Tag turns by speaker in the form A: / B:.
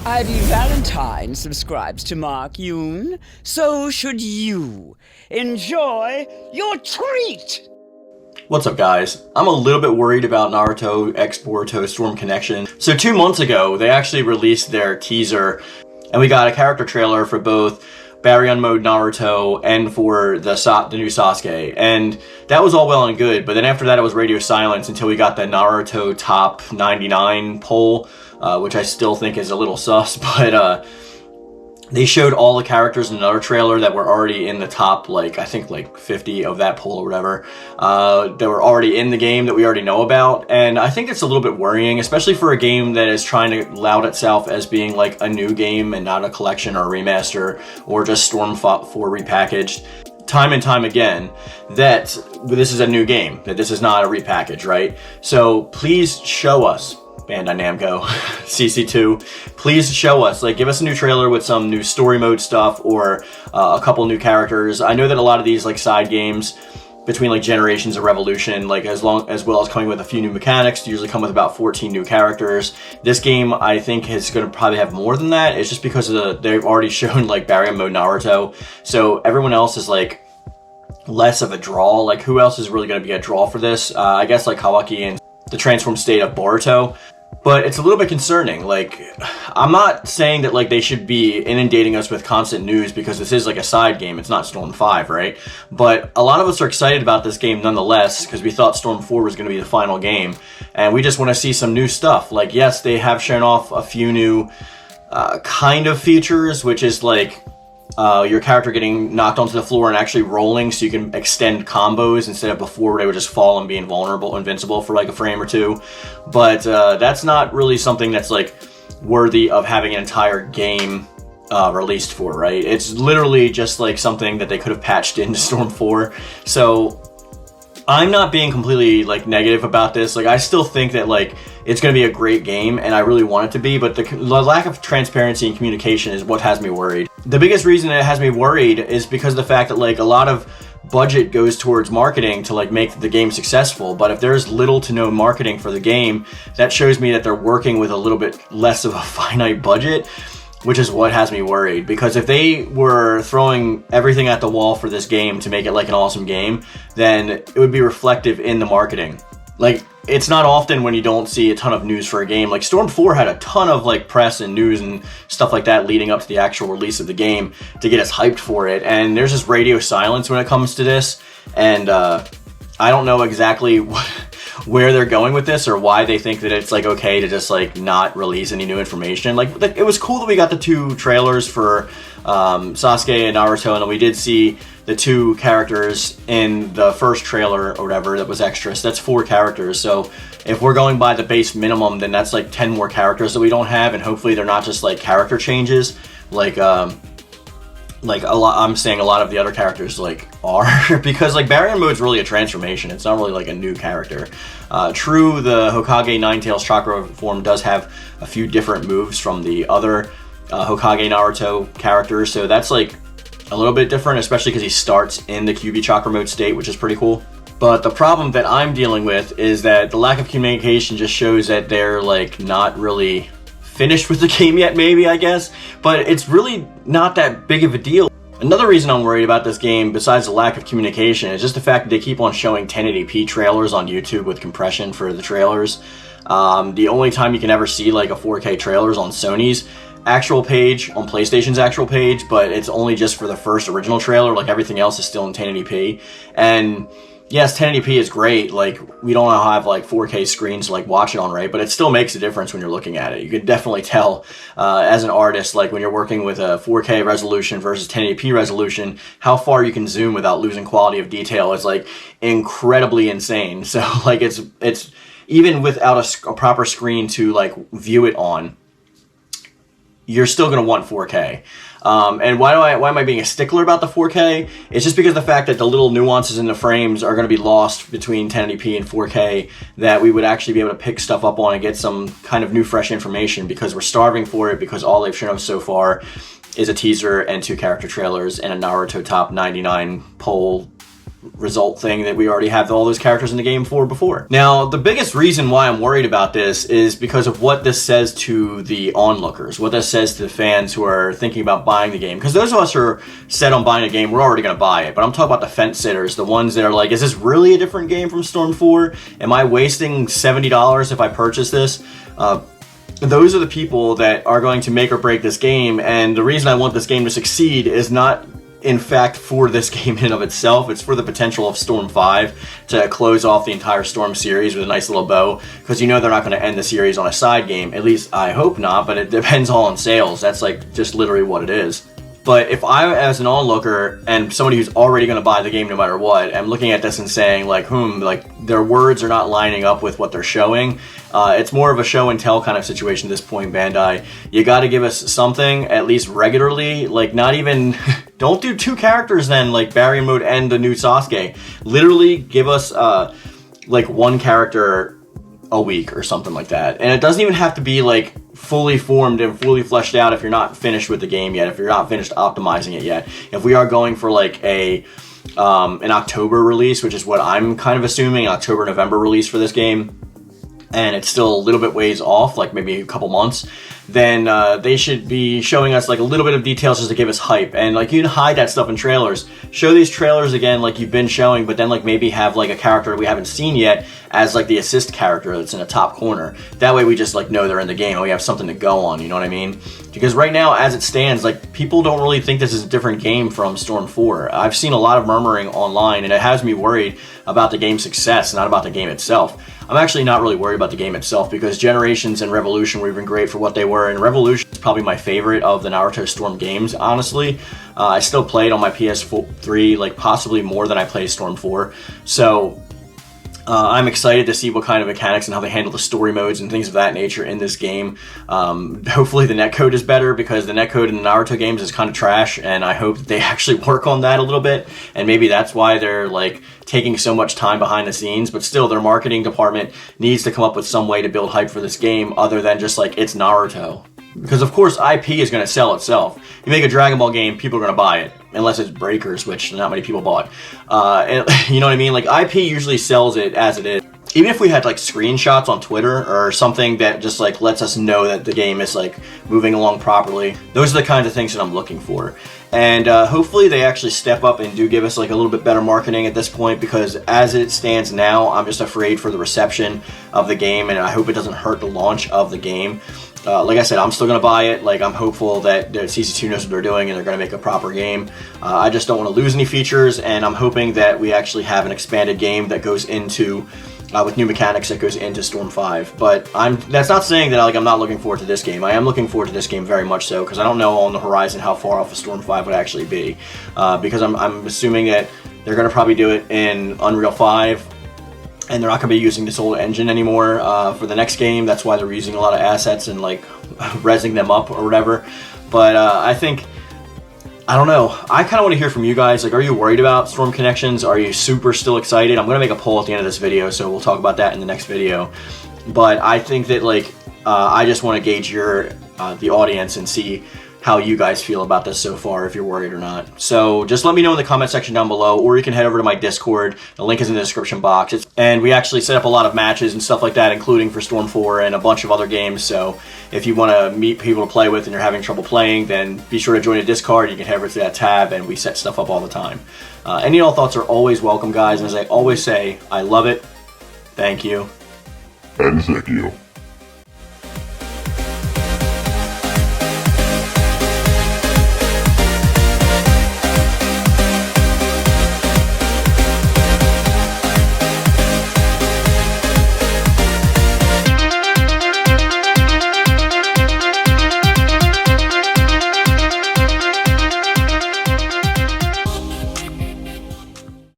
A: Ivy Valentine subscribes to Mark Yoon, so should you. Enjoy your treat!
B: What's up, guys? I'm a little bit worried about Naruto Storm Connections. So 2 months ago, they actually released their teaser, and we got a character trailer for both Baryon Mode Naruto and for the new Sasuke. And that was all well and good, but then after that it was radio silence until we got the Naruto top 99 poll, which I still think is a little sus, but they showed all the characters in another trailer that were already in the top, I think 50 of that poll or whatever, that were already in the game that we already know about. And I think it's a little bit worrying, especially for a game that is trying to laud itself as being like a new game and not a collection or a remaster or just Storm 4 repackaged. Time and time again that this is a new game, that this is not a repackage, right? So please show us, Bandai Namco, CC2, please show us, give us a new trailer with some new story mode stuff or a couple new characters. I know that a lot of these side games between Generations of Revolution, as well as coming with a few new mechanics, usually come with about 14 new characters. This game, I think, is going to probably have more than that. It's just because of they've already shown Baryon Mode Naruto, so everyone else is less of a draw. Who else is really going to be a draw for this? I guess Kawaki and the transformed state of Boruto. But it's a little bit concerning. I'm not saying that they should be inundating us with constant news because this is a side game. It's not Storm 5, right? But a lot of us are excited about this game nonetheless because we thought Storm 4 was going to be the final game. And we just want to see some new stuff. Yes, they have shown off a few new kind of features, which is your character getting knocked onto the floor and actually rolling so you can extend combos instead of before where they would just fall and be invincible for a frame or two. But that's not really something that's worthy of having an entire game released for, right? It's literally just something that they could have patched into Storm 4. So I'm not being completely negative about this. I still think that it's going to be a great game and I really want it to be, but the lack of transparency and communication is what has me worried. The biggest reason it has me worried is because of the fact that a lot of budget goes towards marketing to make the game successful, but if there's little to no marketing for the game, that shows me that they're working with a little bit less of a finite budget, which is what has me worried. Because if they were throwing everything at the wall for this game to make it an awesome game, then it would be reflective in the marketing. It's not often when you don't see a ton of news for a game. Storm 4 had a ton of press and news and stuff like that leading up to the actual release of the game to get us hyped for it, and there's just radio silence when it comes to this, and I don't know exactly where they're going with this or why they think that it's okay to just not release any new information. It was cool that we got the 2 trailers for Sasuke and Naruto, and then we did see the 2 characters in the first trailer or whatever that was extra. So that's 4 characters. So if we're going by the base minimum, then that's 10 more characters that we don't have, and hopefully they're not just character changes I'm saying a lot of the other characters are because Baryon Mode's really a transformation. It's not really a new character. True, the Hokage Ninetales chakra form does have a few different moves from the other Hokage Naruto characters, so that's a little bit different, especially because he starts in the QB chakra mode state, which is pretty cool. But the problem that I'm dealing with is that the lack of communication just shows that they're not really finished with the game yet, maybe, I guess, but it's really not that big of a deal. Another reason I'm worried about this game, besides the lack of communication, is just the fact that they keep on showing 1080p trailers on YouTube with compression for the trailers. The only time you can ever see a 4K trailer is on Sony's actual page, on PlayStation's actual page, but it's only just for the first original trailer. Everything else is still in 1080p, and yes, 1080p is great. We don't have 4K screens to watch it on, right? But it still makes a difference when you're looking at it. You can definitely tell as an artist, when you're working with a 4K resolution versus 1080p resolution, how far you can zoom without losing quality of detail is incredibly insane. So it's even without a proper screen to view it on, you're still going to want 4K. And why am I being a stickler about the 4K? It's just because of the fact that the little nuances in the frames are going to be lost between 1080p and 4K, that we would actually be able to pick stuff up on and get some kind of new fresh information, because we're starving for it, because all they've shown us so far is a teaser and 2 character trailers and a Naruto top 99 poll result thing that we already have all those characters in the game for before. Now, the biggest reason why I'm worried about this is because of what this says to the onlookers, what this says to the fans who are thinking about buying the game. Because those of us who are set on buying a game, we're already going to buy it. But I'm talking about the fence sitters, the ones that are like, is this really a different game from Storm 4? Am I wasting $70 if I purchase this? Those are the people that are going to make or break this game, and the reason I want this game to succeed is not, in fact, for this game in and of itself. It's for the potential of Storm 5 to close off the entire Storm series with a nice little bow, because you know they're not going to end the series on a side game. At least I hope not, but it depends all on sales. That's like just literally what it is. But if I, as an onlooker, and somebody who's already going to buy the game no matter what, am looking at this and saying, like, like, their words are not lining up with what they're showing, it's more of a show and tell kind of situation at this point, Bandai. You got to give us something, at least regularly, like, not even, don't do 2 characters then, like Barry Mode and the new Sasuke. Literally give us, like, 1 character a week or something like that. And it doesn't even have to be, like, fully formed and fully fleshed out if you're not finished with the game yet, if you're not finished optimizing it yet. If we are going for like an October release, which is what I'm kind of assuming, October, November release for this game, and it's still a little bit ways off, like maybe a couple months, then they should be showing us like a little bit of details just to give us hype. And like, you can hide that stuff in trailers. Show these trailers again like you've been showing, but then like maybe have like a character we haven't seen yet as like the assist character that's in the top corner. That way we just like know they're in the game and we have something to go on, you know what I mean? Because right now, as it stands, like, people don't really think this is a different game from Storm 4. I've seen a lot of murmuring online, and it has me worried about the game's success, not about the game itself. I'm actually not really worried about the game itself, because Generations and Revolution were even great for what they were, and Revolution is probably my favorite of the Naruto Storm games, honestly. I still play it on my PS3, like, possibly more than I play Storm 4, so I'm excited to see what kind of mechanics and how they handle the story modes and things of that nature in this game. Hopefully the netcode is better, because the netcode in the Naruto games is kind of trash, and I hope that they actually work on that a little bit, and maybe that's why they're like taking so much time behind the scenes. But still, their marketing department needs to come up with some way to build hype for this game other than just like, it's Naruto. Because of course IP is going to sell itself. You make a Dragon Ball game, people are going to buy it. Unless it's Breakers, which not many people bought. And you know what I mean? Like, IP usually sells it as it is. Even if we had like screenshots on Twitter or something that just like lets us know that the game is like moving along properly, those are the kinds of things that I'm looking for. And hopefully they actually step up and do give us like a little bit better marketing at this point, because as it stands now, I'm just afraid for the reception of the game, and I hope it doesn't hurt the launch of the game. Like I said, I'm still going to buy it. Like, I'm hopeful that CC2 knows what they're doing and they're going to make a proper game. I just don't want to lose any features, and I'm hoping that we actually have an expanded game that goes into, with new mechanics that goes into Storm 5. But that's not saying that like I'm not looking forward to this game. I am looking forward to this game very much so, because I don't know on the horizon how far off a Storm 5 would actually be. Because I'm assuming that they're going to probably do it in Unreal 5, and they're not going to be using this old engine anymore for the next game. That's why they're using a lot of assets and like rezzing them up or whatever. But I think, I don't know, I kind of want to hear from you guys. Like, are you worried about Storm Connections? Are you super still excited? I'm going to make a poll at the end of this video, so we'll talk about that in the next video. But I think that like, I just want to gauge the audience and see how you guys feel about this so far, if you're worried or not. So just let me know in the comment section down below, or you can head over to my Discord. The link is in the description box. And we actually set up a lot of matches and stuff like that, including for Storm 4 and a bunch of other games. So if you want to meet people to play with and you're having trouble playing, then be sure to join the Discord. You can head over to that tab, and we set stuff up all the time. Any and all thoughts are always welcome, guys. And as I always say, I love it. Thank you.
C: And thank you.